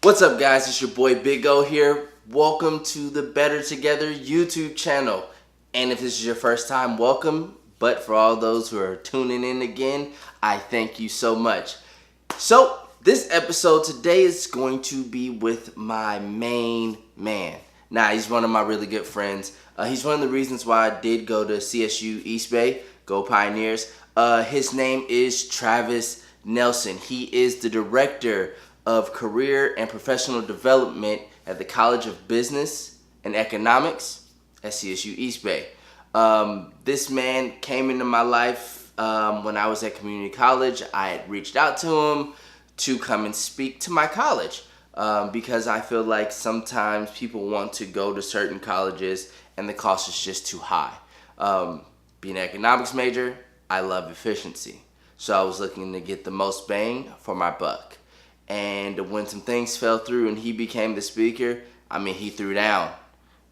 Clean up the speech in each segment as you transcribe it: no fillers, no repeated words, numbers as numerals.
What's up, guys? It's your boy Big O here. Welcome to the Better Together YouTube channel. And if this is your first time, welcome. But for all those who are tuning in again, I thank you so much. So this episode today is going to be with my main man. Now, he's one of my really good friends. He's one of the reasons why I did go to CSU East Bay. Go Pioneers. His name is Travis Nelson. He is the director of Career and Professional Development at the College of Business and Economics at CSU East Bay. This man came into my life when I was at community college. I had reached out to him to come and speak to my college because I feel like sometimes people want to go to certain colleges and the cost is just too high. Being an economics major, I love efficiency. So I was looking to get the most bang for my buck. And when some things fell through and he became the speaker, he threw down.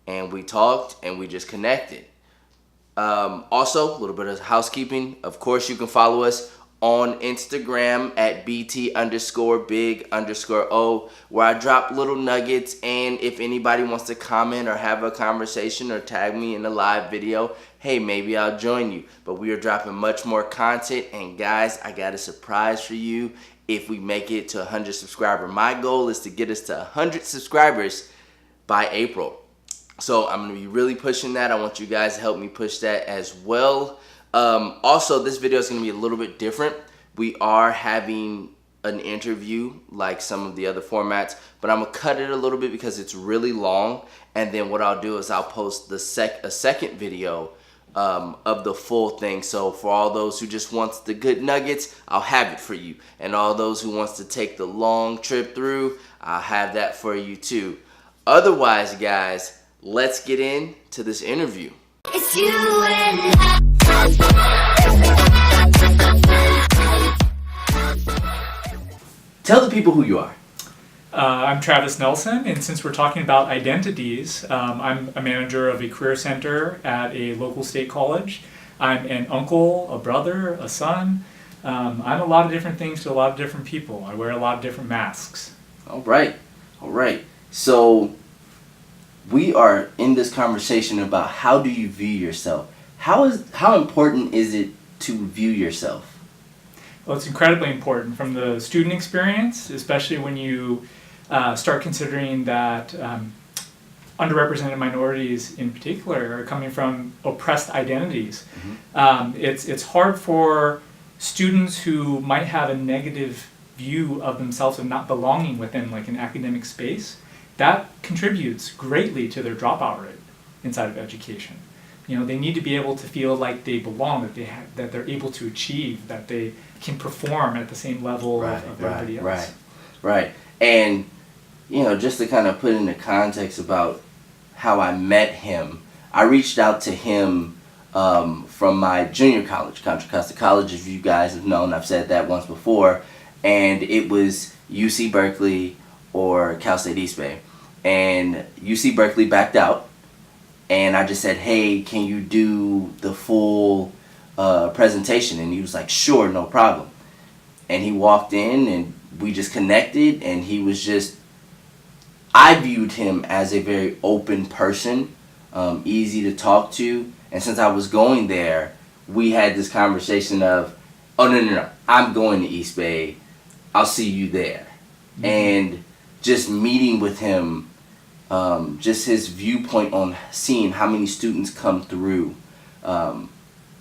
And we talked and we just connected. Also, a little bit of housekeeping. Of course, you can follow us on Instagram at BT_big_O, where I drop little nuggets. And if anybody wants to comment or have a conversation or tag me in a live video, hey, maybe I'll join you. But we are dropping much more content. And guys, I got a surprise for you if we make it to 100 subscribers. My goal is to get us to 100 subscribers by April. So I'm going to be really pushing that. I want you guys to help me push that as well. Also, this video is going to be a little bit different. We are having an interview like some of the other formats, but I'm going to cut it a little bit because it's really long. And then what I'll do is I'll post a second video of the full thing. So for all those who just wants the good nuggets, I'll have it for you. And all those who wants to take the long trip through, I'll have that for you too. Otherwise, guys, let's get into this interview. It's you and I. Tell the people who you are. I'm Travis Nelson, and since we're talking about identities, I'm a manager of a career center at a local state college. I'm an uncle, a brother, a son. I'm a lot of different things to a lot of different people. I wear a lot of different masks. All right. So we are in this conversation about how do you view yourself. How important is it to view yourself? Well, it's incredibly important from the student experience, especially when you start considering that underrepresented minorities in particular are coming from oppressed identities. Mm-hmm. It's hard for students who might have a negative view of themselves and not belonging within like an academic space. That contributes greatly to their dropout rate inside of education. You know, they need to be able to feel like they belong, that they're able to achieve, that they can perform at the same level of everybody else. Right. And, just to kind of put into context about how I met him, I reached out to him from my junior college, Contra Costa College, as you guys have known. I've said that once before. And it was UC Berkeley or Cal State East Bay. And UC Berkeley backed out. And I just said, hey, can you do the full presentation? And he was like, sure, no problem. And he walked in and we just connected, and he was just, I viewed him as a very open person, easy to talk to. And since I was going there, we had this conversation of, oh, no, I'm going to East Bay. I'll see you there. Mm-hmm. And just meeting with him, just his viewpoint on seeing how many students come through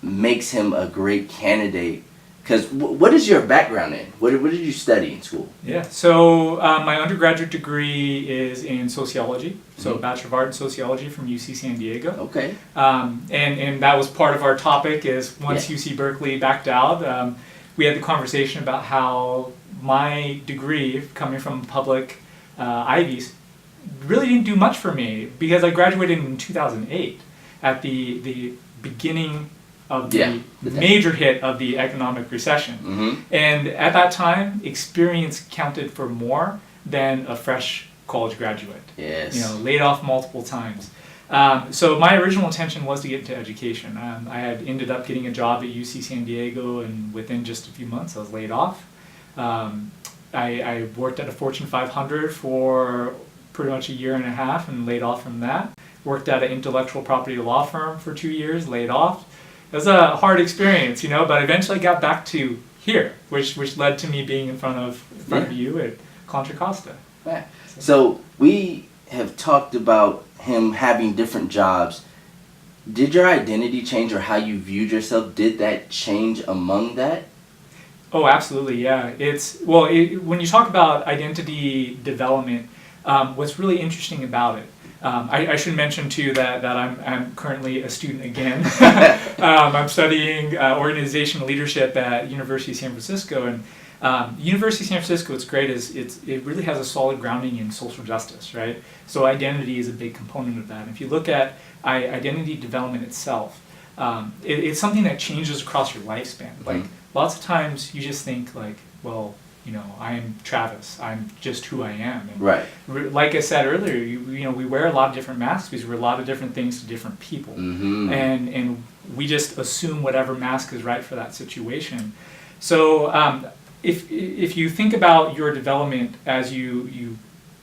makes him a great candidate. Because what is your background in? What did you study in school? Yeah, so my undergraduate degree is in sociology, so Bachelor of Art in Sociology from UC San Diego. Okay. And that was part of our topic is once UC Berkeley backed out, we had the conversation about how my degree coming from public Ivies really didn't do much for me because I graduated in 2008 at the beginning of the major hit of the economic recession. Mm-hmm. And at that time, experience counted for more than a fresh college graduate. Yes. Laid off multiple times. So my original intention was to get into education. I had ended up getting a job at UC San Diego, and within just a few months I was laid off. I worked at a Fortune 500 for pretty much a year and a half and laid off from that. Worked at an intellectual property law firm for 2 years, laid off. It was a hard experience, but eventually got back to here, which led to me being in front of you at Contra Costa. Right. So we have talked about him having different jobs. Did your identity change, or how you viewed yourself, did that change among that? Oh, absolutely, yeah. When you talk about identity development, what's really interesting about it, I should mention too that I'm currently a student again. I'm studying organizational leadership at University of San Francisco, and University of San Francisco, what's great is it really has a solid grounding in social justice, right? So identity is a big component of that. And if you look at identity development itself, it's something that changes across your lifespan. Like lots of times you just think like, well, I'm Travis. I'm just who I am. And right. Like I said earlier, we wear a lot of different masks because we're a lot of different things to different people, and we just assume whatever mask is right for that situation. So if you think about your development as you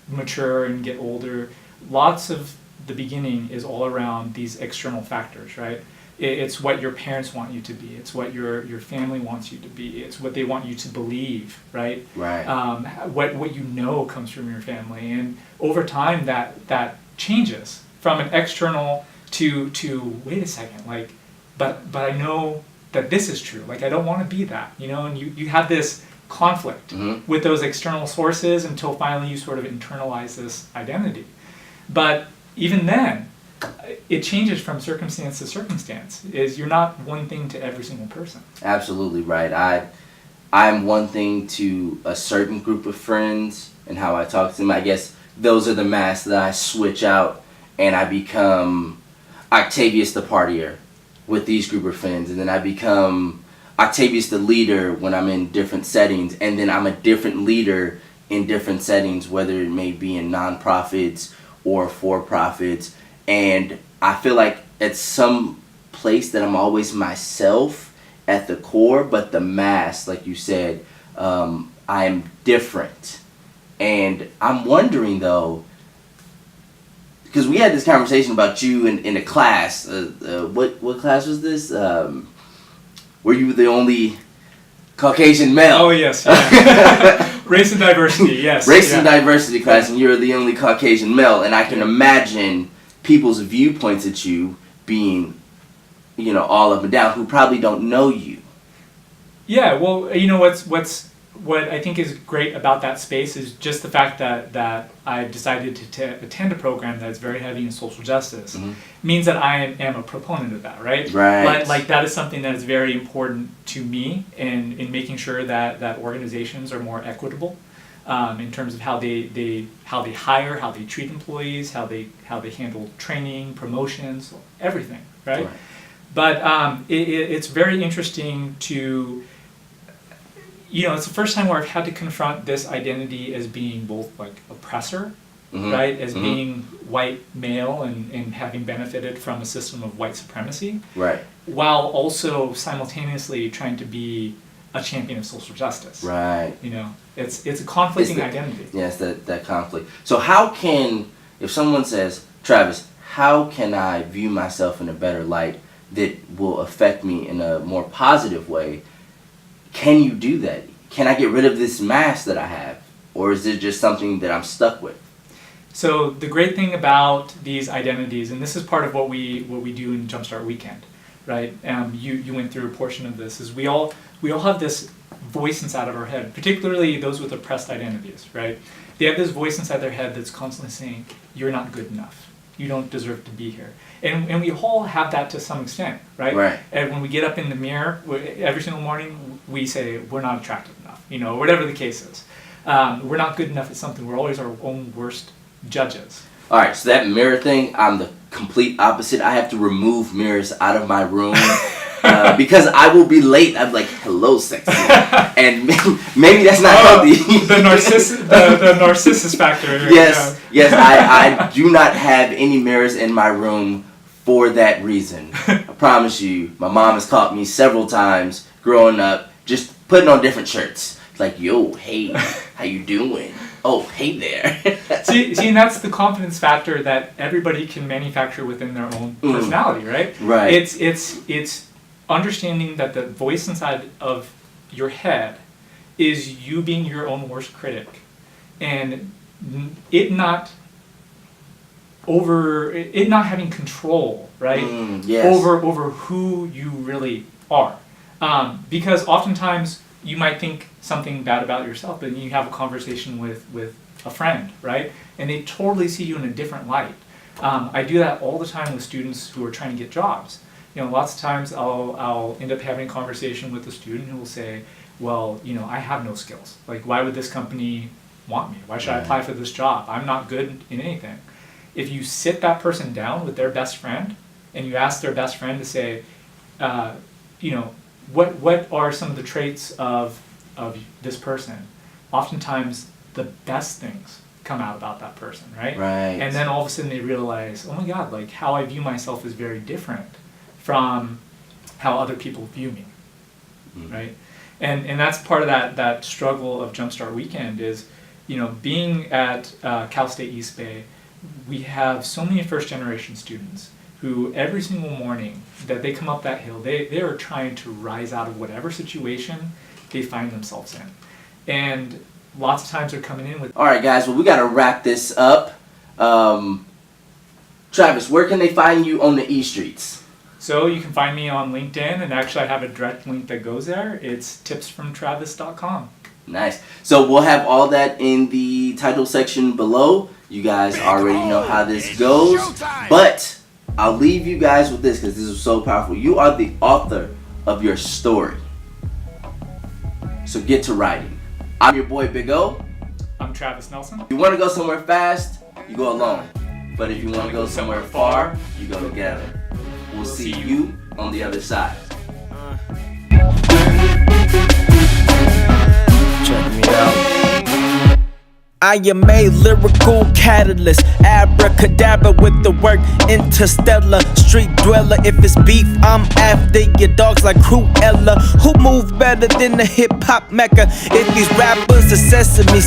mature and get older, lots of the beginning is all around these external factors, right? It's what your parents want you to be. It's what your family wants you to be. It's what they want you to believe, right? Right. What comes from your family, and over time that changes from an external to wait a second, like, but I know that this is true. Like I don't want to be that, and you have this conflict with those external sources until finally you sort of internalize this identity. But even then, it changes from circumstance to circumstance. You're not one thing to every single person. Absolutely right. I'm one thing to a certain group of friends and how I talk to them. I guess those are the masks that I switch out, and I become Octavius the partier with these group of friends, and then I become Octavius the leader when I'm in different settings, and then I'm a different leader in different settings, whether it may be in nonprofits or for-profits. And I feel like at some place that I'm always myself at the core, but the mask, like you said, I'm different. And I'm wondering though, because we had this conversation about you in a class. What class was this? Were you the only Caucasian male? Oh yes, yeah. Race and diversity, yes. Race and diversity class, and you're the only Caucasian male, and I can imagine people's viewpoints at you being, all up and down, who probably don't know you. Yeah, well, what I think is great about that space is just the fact that I've decided to attend a program that's very heavy in social justice means that I am a proponent of that, right? Right. Like that is something that is very important to me in making sure that organizations are more equitable in terms of how they hire, how they treat employees, how they handle training, promotions, everything, right? But it's very interesting to. It's the first time where I've had to confront this identity as being both like oppressor, right? As being white male and having benefited from a system of white supremacy. Right. While also simultaneously trying to be a champion of social justice. Right. It's a conflicting identity. Yes, that conflict. So if someone says, Travis, how can I view myself in a better light that will affect me in a more positive way? Can you do that? Can I get rid of this mask that I have? Or is it just something that I'm stuck with? So the great thing about these identities, and this is part of what we do in Jumpstart Weekend, right? You went through a portion of this, is we all have this voice inside of our head, particularly those with oppressed identities, right? They have this voice inside their head that's constantly saying, you're not good enough. You don't deserve to be here. And we all have that to some extent, right? Right. And when we get up in the mirror, every single morning, we say, we're not attractive enough, whatever the case is. We're not good enough at something. We're always our own worst judges. All right, so that mirror thing, I'm the complete opposite. I have to remove mirrors out of my room because I will be late. I'm like, hello, sexy. And maybe that's not healthy. The narcissist factor. Yes, yes. I do not have any mirrors in my room for that reason. I promise you. My mom has caught me several times growing up just putting on different shirts. like, yo, hey, how you doing? Oh, hey there. see, and that's the confidence factor that everybody can manufacture within their own personality, right? Right. It's understanding that the voice inside of your head is you being your own worst critic, and it not having control, right? Yes. Over who you really are, because oftentimes you might think something bad about yourself, but you have a conversation with a friend, right? And they totally see you in a different light. I do that all the time with students who are trying to get jobs. Lots of times I'll end up having a conversation with a student who will say, well, I have no skills. Like, why would this company want me? Why should I apply for this job? I'm not good in anything. If you sit that person down with their best friend and you ask their best friend to say, what are some of the traits of this person? Oftentimes the best things come out about that person, right? Right. And then all of a sudden they realize, oh my God, like how I view myself is very different from how other people view me, right? And that's part of that struggle of Jumpstart Weekend is, being at Cal State East Bay, we have so many first generation students who every single morning that they come up that hill, they are trying to rise out of whatever situation they find themselves in. And lots of times they're coming in with... All right, guys, well, we got to wrap this up. Travis, where can they find you on the E-Streets? So you can find me on LinkedIn, and actually I have a direct link that goes there. It's tipsfromtravis.com. Nice. So we'll have all that in the title section below. You guys already know how this goes. But I'll leave you guys with this because this is so powerful. You are the author of your story. So get to writing. I'm your boy Big O. I'm Travis Nelson. If you want to go somewhere fast, you go alone. But if you want to go somewhere far, you go together. We'll see you on the other side. Check me out. I am a lyrical catalyst, abracadabra with the word interstellar, street dweller. If it's beef, I'm after your dogs like Cruella. Who move better than the hip hop mecca? If these rappers are sesame